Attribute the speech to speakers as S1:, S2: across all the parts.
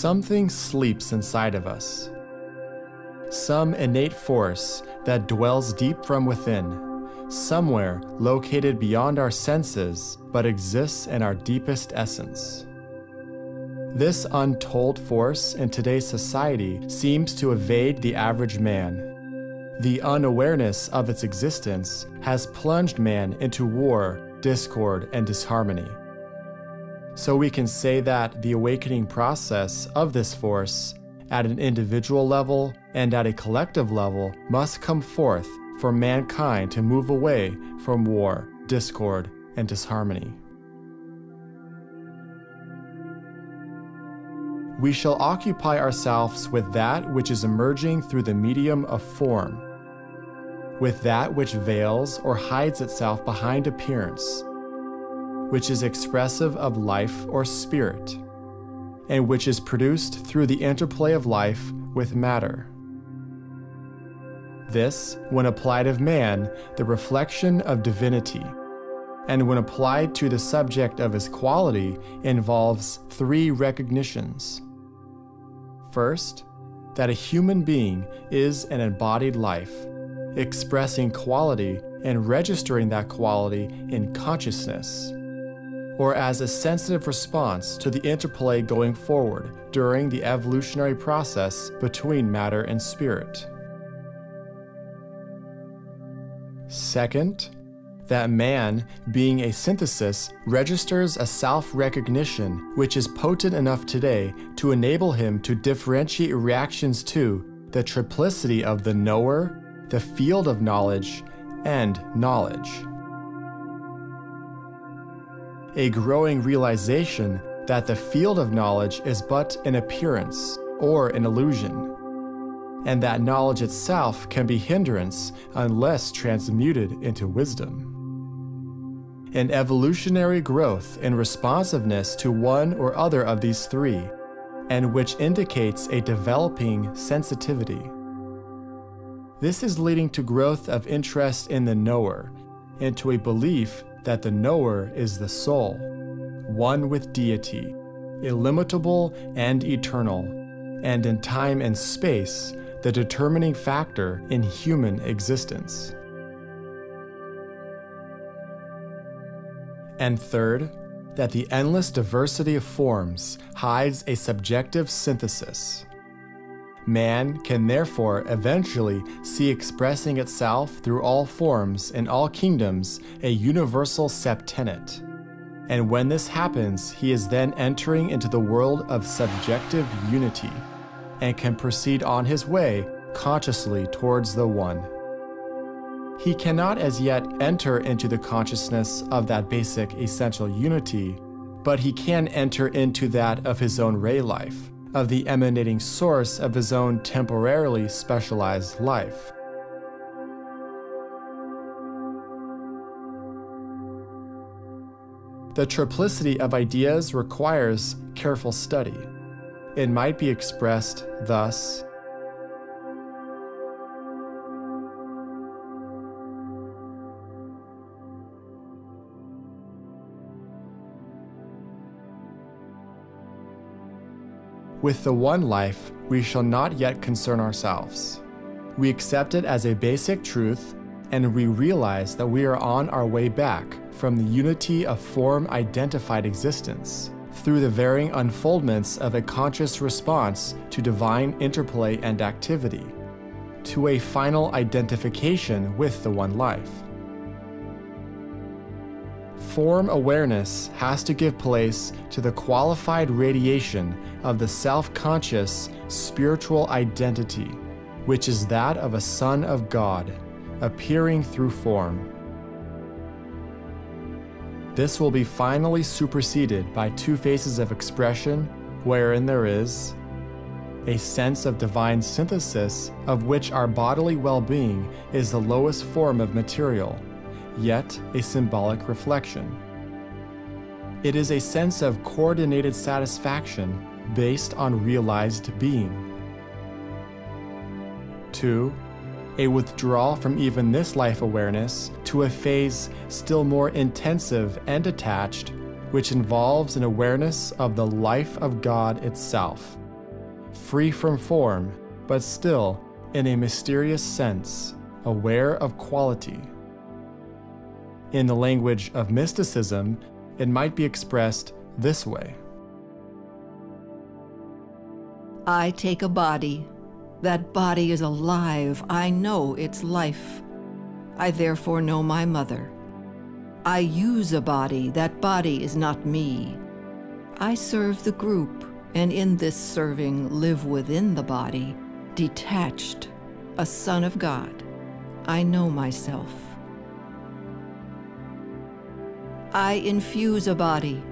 S1: Something sleeps inside of us. Some innate force that dwells deep from within, somewhere located beyond our senses, but exists in our deepest essence. This untold force in today's society seems to evade the average man. The unawareness of its existence has plunged man into war, discord, and disharmony. So we can say that the awakening process of this force, at an individual level and at a collective level, must come forth for mankind to move away from war, discord, and disharmony. We shall occupy ourselves with that which is emerging through the medium of form, with that which veils or hides itself behind appearance, which is expressive of life or spirit, and which is produced through the interplay of life with matter. This, when applied of man, the reflection of divinity, and when applied to the subject of his quality, involves three recognitions. First, that a human being is an embodied life, expressing quality and registering that quality in consciousness, or as a sensitive response to the interplay going forward during the evolutionary process between matter and spirit. Second, that man, being a synthesis, registers a self-recognition which is potent enough today to enable him to differentiate reactions to the triplicity of the knower, the field of knowledge, and knowledge. A growing realization that the field of knowledge is but an appearance or an illusion, and that knowledge itself can be hindrance unless transmuted into wisdom. An evolutionary growth in responsiveness to one or other of these three, and which indicates a developing sensitivity. This is leading to growth of interest in the knower, into a belief that the knower is the soul, one with deity, illimitable and eternal, and in time and space, the determining factor in human existence. And third, that the endless diversity of forms hides a subjective synthesis. Man can therefore eventually see expressing itself through all forms in all kingdoms a universal septenae. And when this happens, he is then entering into the world of subjective unity, and can proceed on his way consciously towards the One. He cannot as yet enter into the consciousness of that basic essential unity, but he can enter into that of his own ray life, of the emanating source of his own temporarily specialized life. The triplicity of ideas requires careful study. It might be expressed thus: with the one life, we shall not yet concern ourselves. We accept it as a basic truth, and we realize that we are on our way back from the unity of form-identified existence, through the varying unfoldments of a conscious response to divine interplay and activity, to a final identification with the one life. Form awareness has to give place to the qualified radiation of the self-conscious spiritual identity, which is that of a Son of God, appearing through form. This will be finally superseded by two phases of expression, wherein there is a sense of divine synthesis, of which our bodily well-being is the lowest form of material, yet a symbolic reflection. It is a sense of coordinated satisfaction based on realized being. 2. A withdrawal from even this life awareness to a phase still more intensive and attached, which involves an awareness of the life of God itself, free from form, but still, in a mysterious sense, aware of quality. In the language of mysticism, it might be expressed this way.
S2: I take a body. That body is alive. I know its life. I therefore know my mother. I use a body. That body is not me. I serve the group, and in this serving live within the body, detached, a son of God. I know myself. I infuse a body.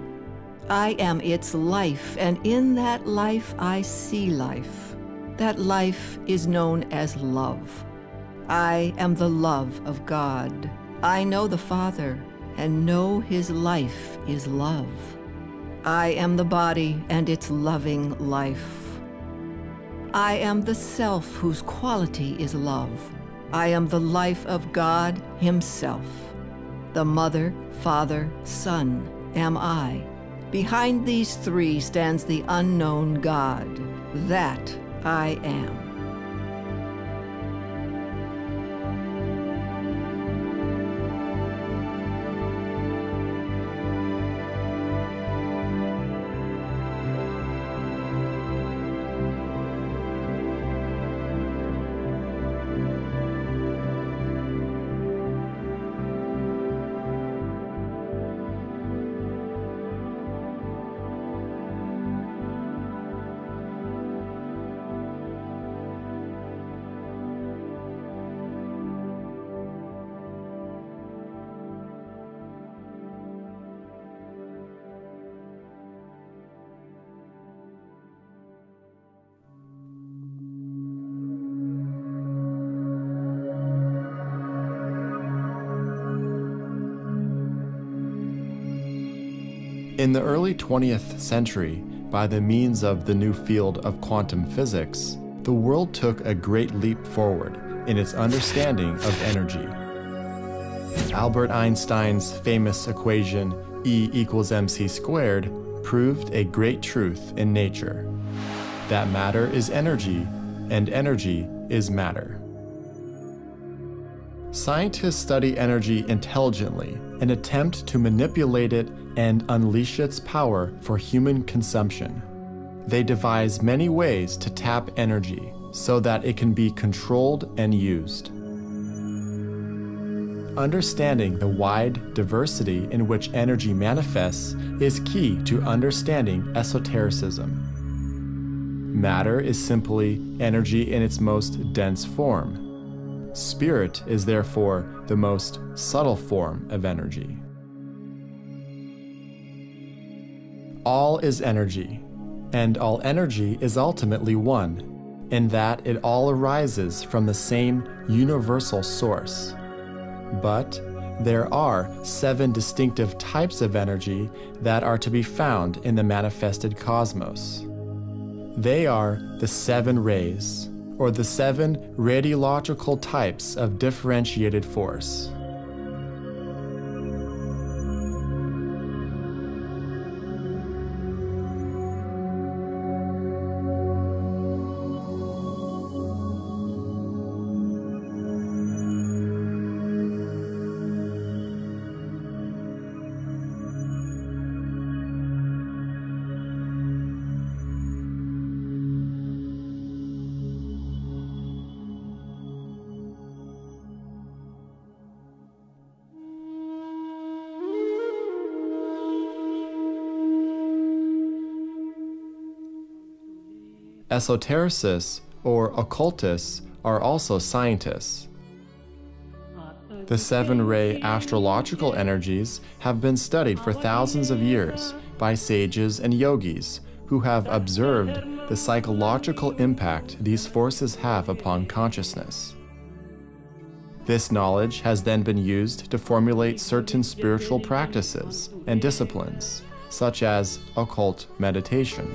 S2: I am its life, and in that life I see life. That life is known as love. I am the love of God. I know the Father, and know his life is love. I am the body and its loving life. I am the self whose quality is love. I am the life of God himself. The Mother, Father, Son am I. Behind these three stands the unknown God. That I am.
S1: In the early 20th century, by the means of the new field of quantum physics, the world took a great leap forward in its understanding of energy. Albert Einstein's famous equation E equals mc squared proved a great truth in nature, that matter is energy, and energy is matter. Scientists study energy intelligently and attempt to manipulate it and unleash its power for human consumption. They devise many ways to tap energy so that it can be controlled and used. Understanding the wide diversity in which energy manifests is key to understanding esotericism. Matter is simply energy in its most dense form. Spirit is therefore the most subtle form of energy. All is energy, and all energy is ultimately one, in that it all arises from the same universal source. But there are 7 distinctive types of energy that are to be found in the manifested cosmos. They are the 7 rays, or the 7 radiological types of differentiated force. Esotericists or occultists are also scientists. The 7-ray astrological energies have been studied for thousands of years by sages and yogis who have observed the psychological impact these forces have upon consciousness. This knowledge has then been used to formulate certain spiritual practices and disciplines, such as occult meditation.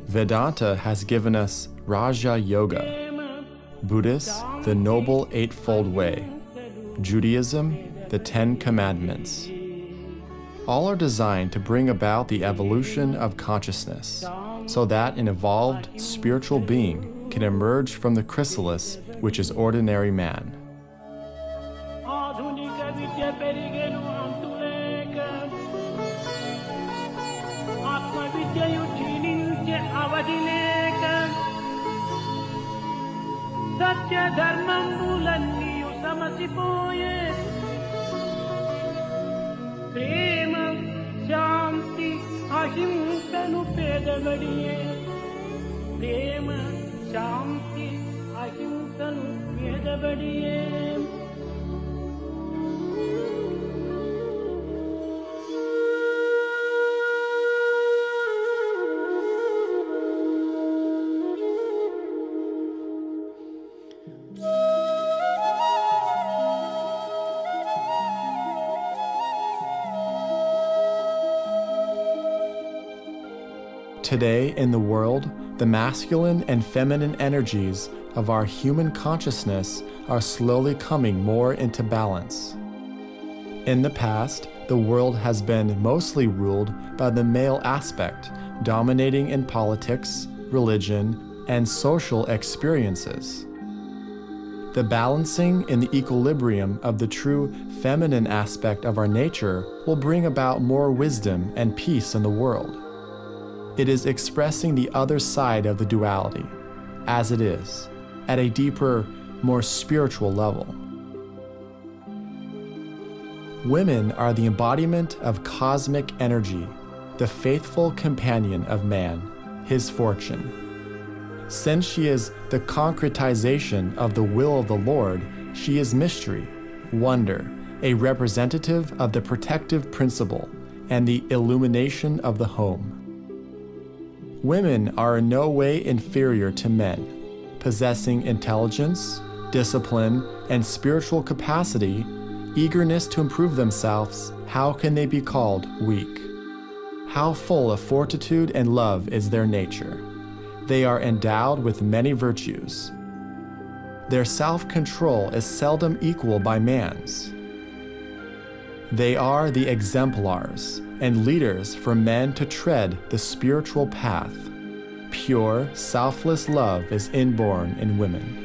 S1: Vedanta has given us Raja Yoga, Buddhists the Noble Eightfold Way, Judaism the 10 Commandments, All are designed to bring about the evolution of consciousness, so that an evolved spiritual being can emerge from the chrysalis, which is ordinary man. Today in the world, the masculine and feminine energies of our human consciousness are slowly coming more into balance. In the past, the world has been mostly ruled by the male aspect, dominating in politics, religion, and social experiences. The balancing in the equilibrium of the true feminine aspect of our nature will bring about more wisdom and peace in the world. It is expressing the other side of the duality, as it is, at a deeper, more spiritual level. Women are the embodiment of cosmic energy, the faithful companion of man, his fortune. Since she is the concretization of the will of the Lord, she is mystery, wonder, a representative of the protective principle, and the illumination of the home. Women are in no way inferior to men, possessing intelligence, discipline, and spiritual capacity, eagerness to improve themselves. How can they be called weak? How full of fortitude and love is their nature. They are endowed with many virtues. Their self-control is seldom equal by man's. They are the exemplars and leaders for men to tread the spiritual path. Pure, selfless love is inborn in women.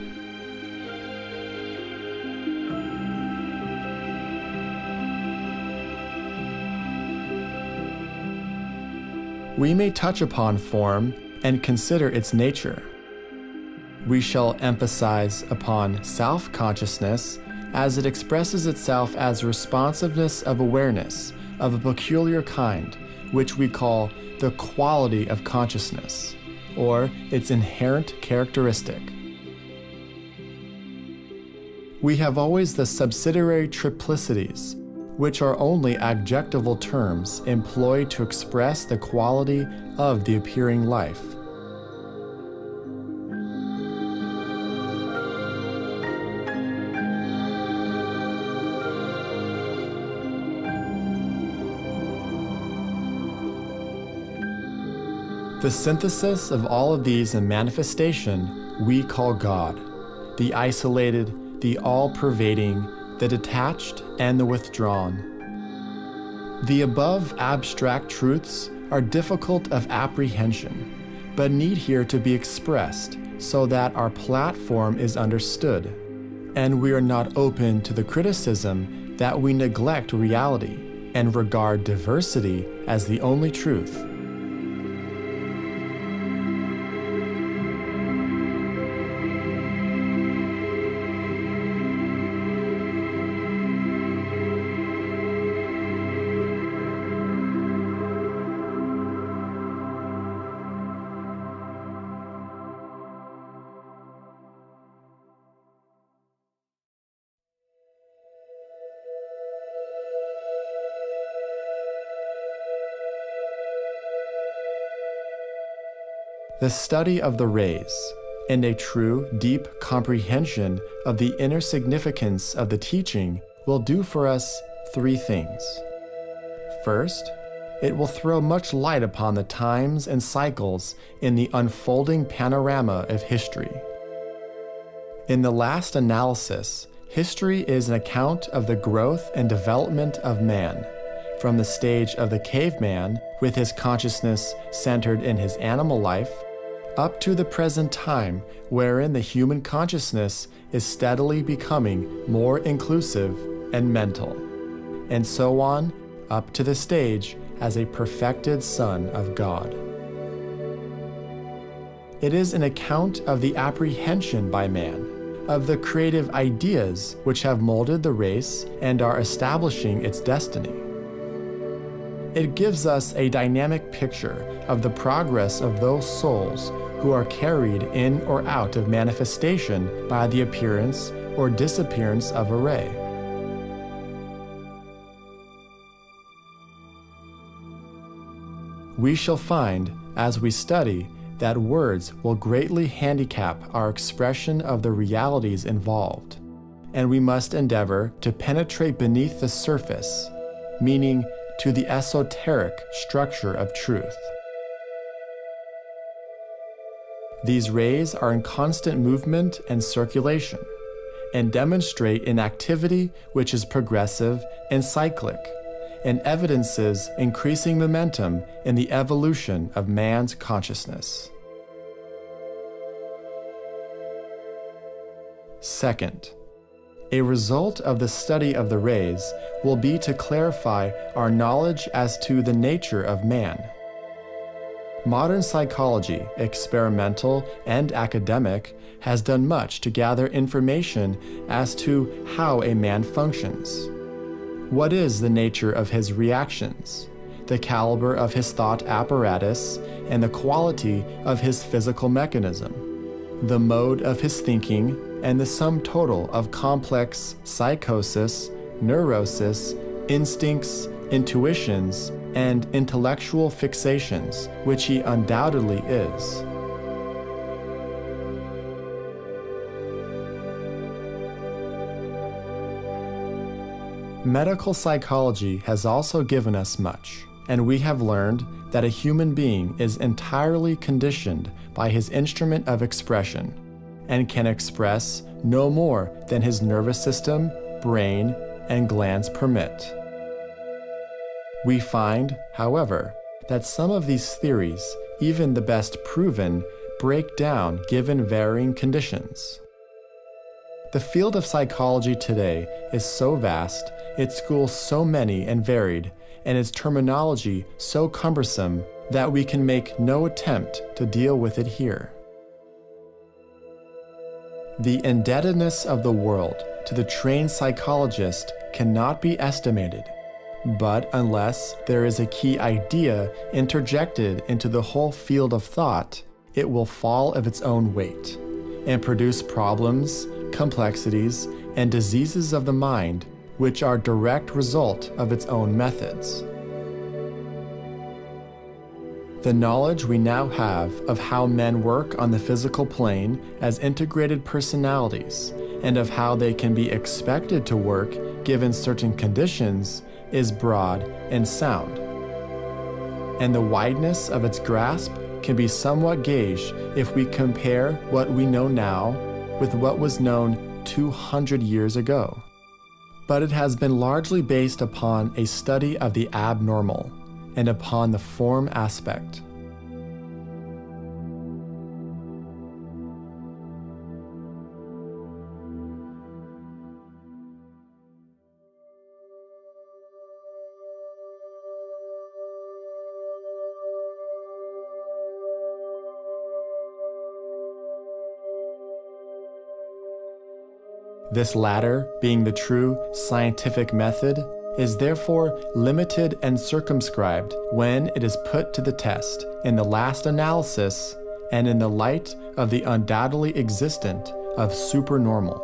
S1: We may touch upon form and consider its nature. We shall emphasize upon self-consciousness as it expresses itself as responsiveness of awareness of a peculiar kind, which we call the quality of consciousness, or its inherent characteristic. We have always the subsidiary triplicities, which are only adjectival terms employed to express the quality of the appearing life. The synthesis of all of these in manifestation we call God, the isolated, the all-pervading, the detached, and the withdrawn. The above abstract truths are difficult of apprehension, but need here to be expressed so that our platform is understood, and we are not open to the criticism that we neglect reality and regard diversity as the only truth. The study of the rays, and a true, deep comprehension of the inner significance of the teaching will do for us three things. First, it will throw much light upon the times and cycles in the unfolding panorama of history. In the last analysis, history is an account of the growth and development of man, from the stage of the caveman, with his consciousness centered in his animal life, up to the present time wherein the human consciousness is steadily becoming more inclusive and mental, and so on up to the stage as a perfected Son of God. It is an account of the apprehension by man of the creative ideas which have molded the race and are establishing its destiny. It gives us a dynamic picture of the progress of those souls who are carried in or out of manifestation by the appearance or disappearance of a ray. We shall find, as we study, that words will greatly handicap our expression of the realities involved, and we must endeavor to penetrate beneath the surface, meaning to the esoteric structure of truth. These rays are in constant movement and circulation, and demonstrate an activity which is progressive and cyclic, and evidences increasing momentum in the evolution of man's consciousness. Second, a result of the study of the rays will be to clarify our knowledge as to the nature of man. Modern psychology, experimental and academic, has done much to gather information as to how a man functions. What is the nature of his reactions, the caliber of his thought apparatus, and the quality of his physical mechanism, the mode of his thinking, and the sum total of complex psychosis, neurosis, instincts, intuitions, and intellectual fixations, which he undoubtedly is. Medical psychology has also given us much, and we have learned that a human being is entirely conditioned by his instrument of expression, and can express no more than his nervous system, brain, and glands permit. We find, however, that some of these theories, even the best proven, break down given varying conditions. The field of psychology today is so vast, its schools so many and varied, and its terminology so cumbersome that we can make no attempt to deal with it here. The indebtedness of the world to the trained psychologist cannot be estimated, but unless there is a key idea interjected into the whole field of thought, it will fall of its own weight and produce problems, complexities, and diseases of the mind which are direct result of its own methods. The knowledge we now have of how men work on the physical plane as integrated personalities, and of how they can be expected to work given certain conditions, is broad and sound. And the wideness of its grasp can be somewhat gauged if we compare what we know now with what was known 200 years ago. But it has been largely based upon a study of the abnormal and upon the form aspect. This latter, being the true scientific method, is therefore limited and circumscribed when it is put to the test in the last analysis and in the light of the undoubtedly existent of supernormal.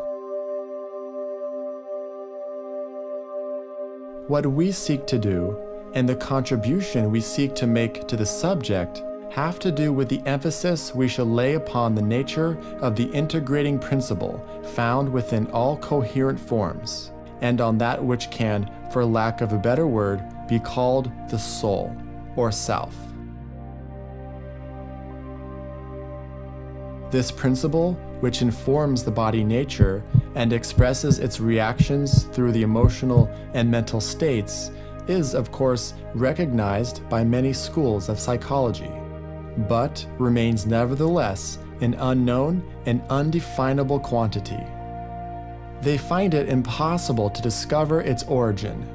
S1: What we seek to do and the contribution we seek to make to the subject have to do with the emphasis we shall lay upon the nature of the integrating principle found within all coherent forms, and on that which can, for lack of a better word, be called the soul, or self. This principle, which informs the body nature and expresses its reactions through the emotional and mental states, is, of course, recognized by many schools of psychology, but remains nevertheless an unknown and undefinable quantity. They find it impossible to discover its origin.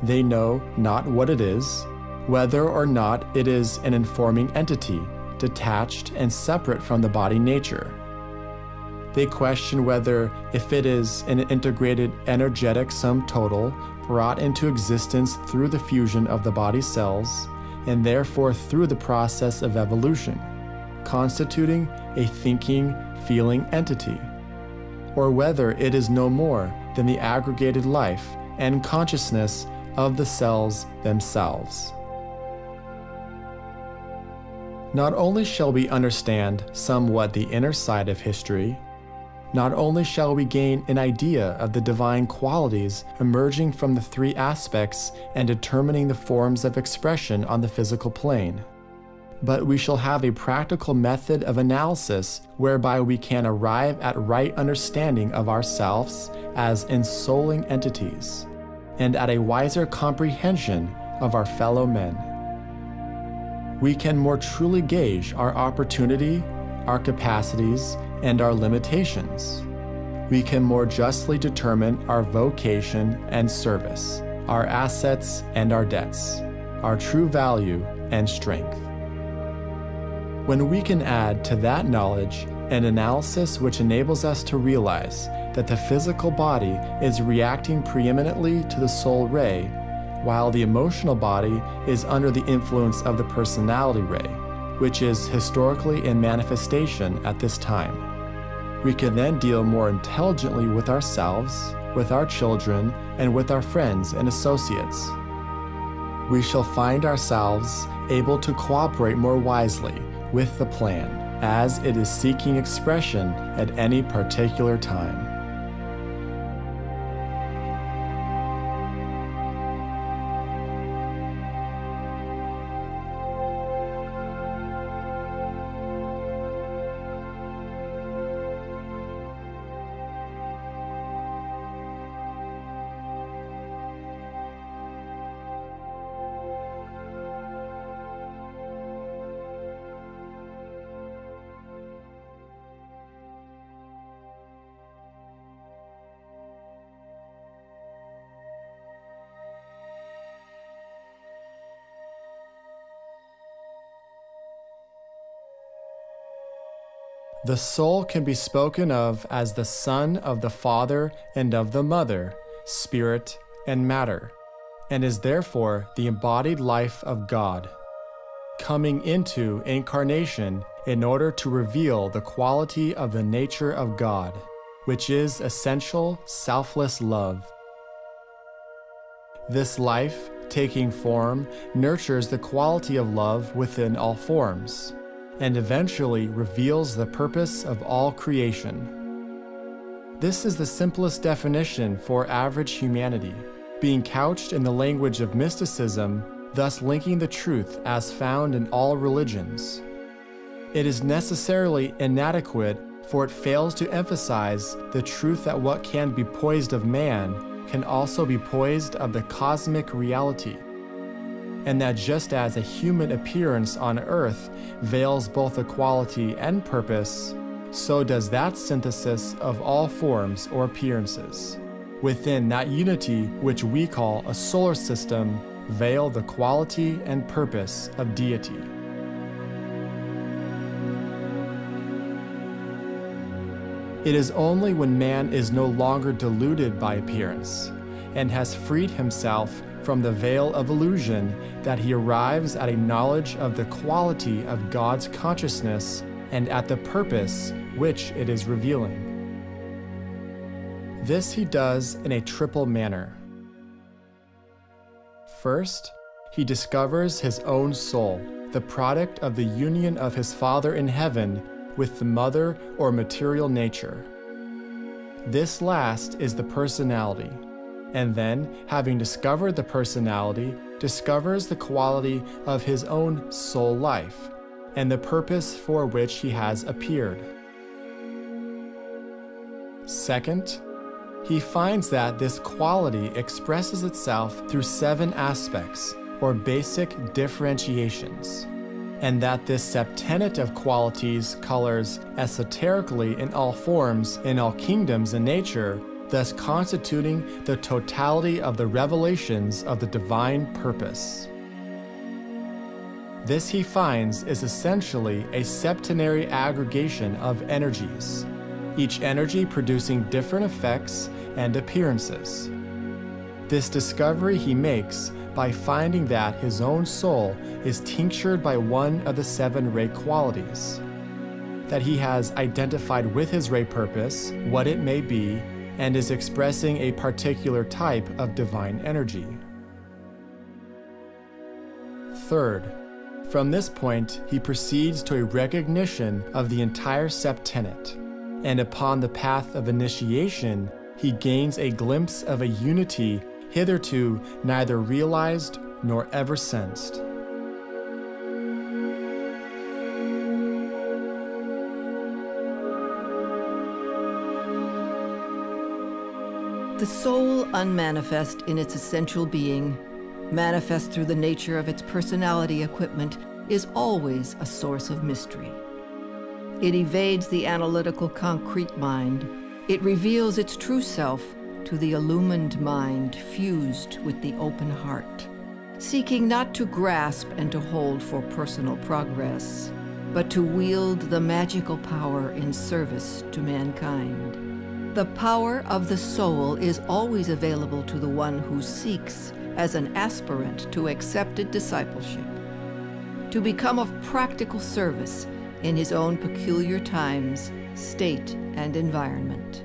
S1: They know not what it is, whether or not it is an informing entity, detached and separate from the body nature. They question whether if it is an integrated energetic sum total brought into existence through the fusion of the body cells, and therefore through the process of evolution, constituting a thinking, feeling entity, or whether it is no more than the aggregated life and consciousness of the cells themselves. Not only shall we understand somewhat the inner side of history, not only shall we gain an idea of the divine qualities emerging from the three aspects and determining the forms of expression on the physical plane, but we shall have a practical method of analysis whereby we can arrive at right understanding of ourselves as ensouling entities, and at a wiser comprehension of our fellow men. We can more truly gauge our opportunity, our capacities, and our limitations. We can more justly determine our vocation and service, our assets and our debts, our true value and strength. When we can add to that knowledge an analysis which enables us to realize that the physical body is reacting preeminently to the soul ray, while the emotional body is under the influence of the personality ray, which is historically in manifestation at this time, we can then deal more intelligently with ourselves, with our children, and with our friends and associates. We shall find ourselves able to cooperate more wisely with the plan, as it is seeking expression at any particular time. The soul can be spoken of as the son of the father and of the mother, spirit and matter, and is therefore the embodied life of God, coming into incarnation in order to reveal the quality of the nature of God, which is essential, selfless love. This life, taking form, nurtures the quality of love within all forms, and eventually reveals the purpose of all creation. This is the simplest definition for average humanity, being couched in the language of mysticism, thus linking the truth as found in all religions. It is necessarily inadequate, for it fails to emphasize the truth that what can be poised of man can also be poised of the cosmic reality, and that just as a human appearance on earth veils both the quality and purpose, so does that synthesis of all forms or appearances within that unity which we call a solar system veil the quality and purpose of deity. It is only when man is no longer deluded by appearance and has freed himself from the veil of illusion that he arrives at a knowledge of the quality of God's consciousness and at the purpose which it is revealing. This he does in a triple manner. First, he discovers his own soul, the product of the union of his Father in heaven with the mother or material nature. This last is the personality, and then, having discovered the personality, discovers the quality of his own soul life, and the purpose for which he has appeared. Second, he finds that this quality expresses itself through 7 aspects, or basic differentiations, and that this septenet of qualities colors esoterically in all forms, in all kingdoms and nature, thus constituting the totality of the revelations of the divine purpose. This, he finds, is essentially a septenary aggregation of energies, each energy producing different effects and appearances. This discovery he makes by finding that his own soul is tinctured by one of the 7 ray qualities, that he has identified with his ray purpose, what it may be, and is expressing a particular type of divine energy. Third, from this point, he proceeds to a recognition of the entire septenet, and upon the path of initiation, he gains a glimpse of a unity hitherto neither realized nor ever sensed.
S2: The soul, unmanifest in its essential being, manifest through the nature of its personality equipment, is always a source of mystery. It evades the analytical concrete mind. It reveals its true self to the illumined mind fused with the open heart, seeking not to grasp and to hold for personal progress, but to wield the magical power in service to mankind. The power of the soul is always available to the one who seeks, as an aspirant to accepted discipleship, to become of practical service in his own peculiar times, state, and environment.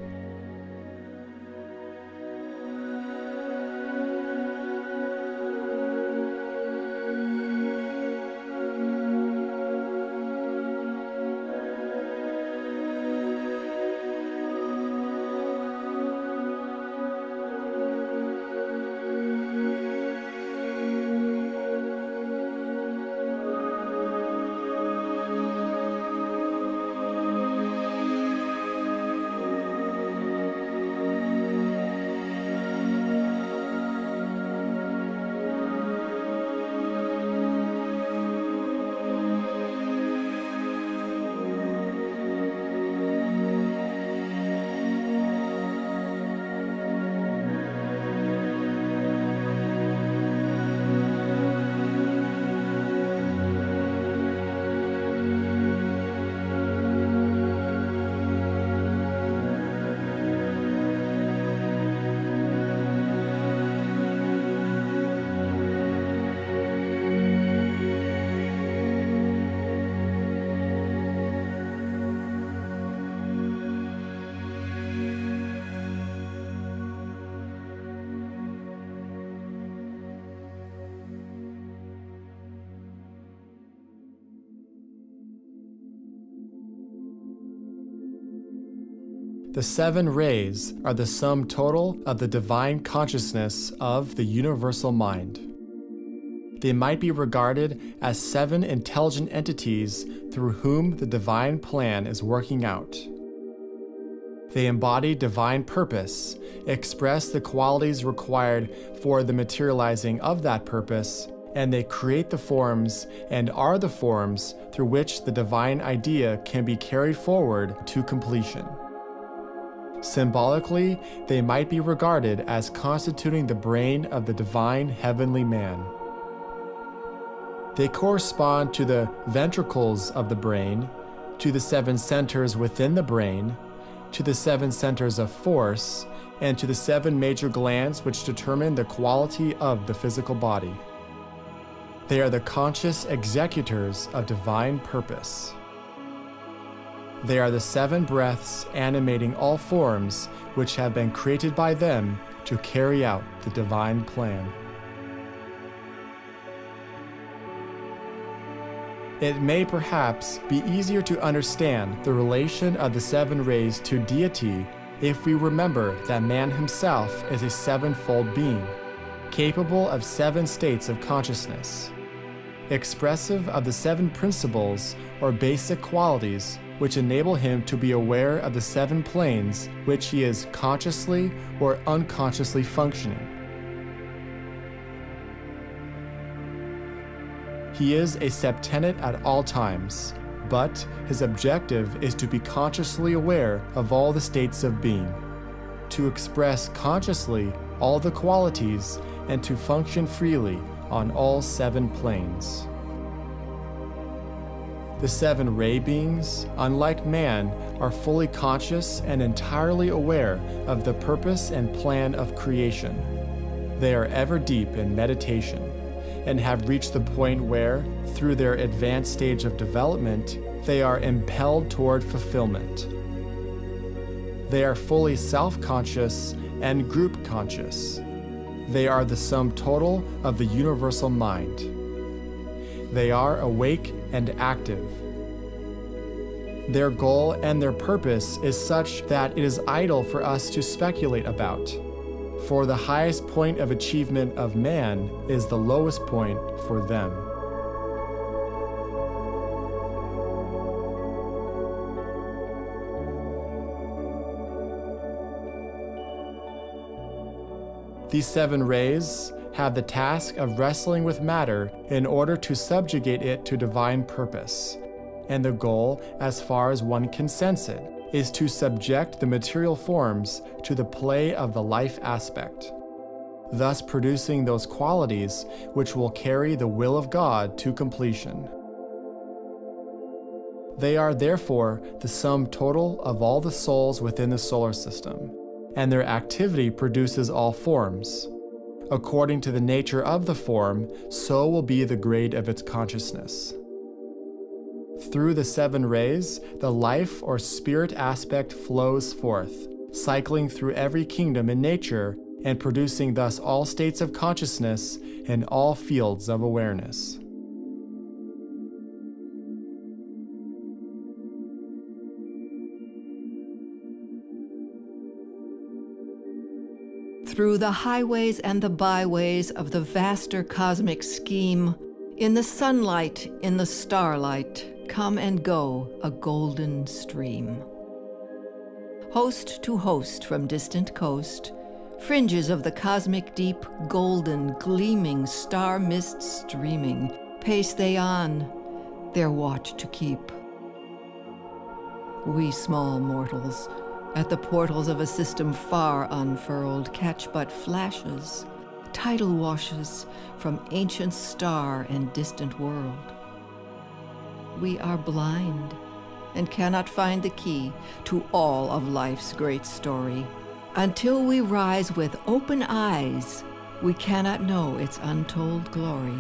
S1: The 7 rays are the sum total of the divine consciousness of the universal mind. They might be regarded as 7 intelligent entities through whom the divine plan is working out. They embody divine purpose, express the qualities required for the materializing of that purpose, and they create the forms and are the forms through which the divine idea can be carried forward to completion. Symbolically, they might be regarded as constituting the brain of the divine heavenly man. They correspond to the ventricles of the brain, to the 7 centers within the brain, to the 7 centers of force, and to the 7 major glands which determine the quality of the physical body. They are the conscious executors of divine purpose. They are the 7 breaths animating all forms which have been created by them to carry out the divine plan. It may perhaps be easier to understand the relation of the 7 rays to deity if we remember that man himself is a 7-fold being, capable of 7 states of consciousness, expressive of the 7 principles or basic qualities which enable him to be aware of the 7 planes which he is consciously or unconsciously functioning. He is a septenate at all times, but his objective is to be consciously aware of all the states of being, to express consciously all the qualities, and to function freely on all 7 planes. The 7 ray beings, unlike man, are fully conscious and entirely aware of the purpose and plan of creation. They are ever deep in meditation and have reached the point where, through their advanced stage of development, they are impelled toward fulfillment. They are fully self-conscious and group-conscious. They are the sum total of the universal mind. They are awake and active. Their goal and their purpose is such that it is idle for us to speculate about, for the highest point of achievement of man is the lowest point for them. These 7 rays have the task of wrestling with matter in order to subjugate it to divine purpose, and the goal, as far as one can sense it, is to subject the material forms to the play of the life aspect, thus producing those qualities which will carry the will of God to completion. They are therefore the sum total of all the souls within the solar system, and their activity produces all forms. According to the nature of the form, so will be the grade of its consciousness. Through the 7 rays, the life or spirit aspect flows forth, cycling through every kingdom in nature and producing thus all states of consciousness in all fields of awareness.
S2: Through the highways and the byways of the vaster cosmic scheme, in the sunlight, in the starlight, come and go a golden stream. Host to host from distant coast, fringes of the cosmic deep, golden, gleaming, star mist streaming, pace they on, their watch to keep. We small mortals, at the portals of a system far unfurled, catch but flashes, tidal washes from ancient star and distant world. We are blind and cannot find the key to all of life's great story. Until we rise with open eyes, we cannot know its untold glory.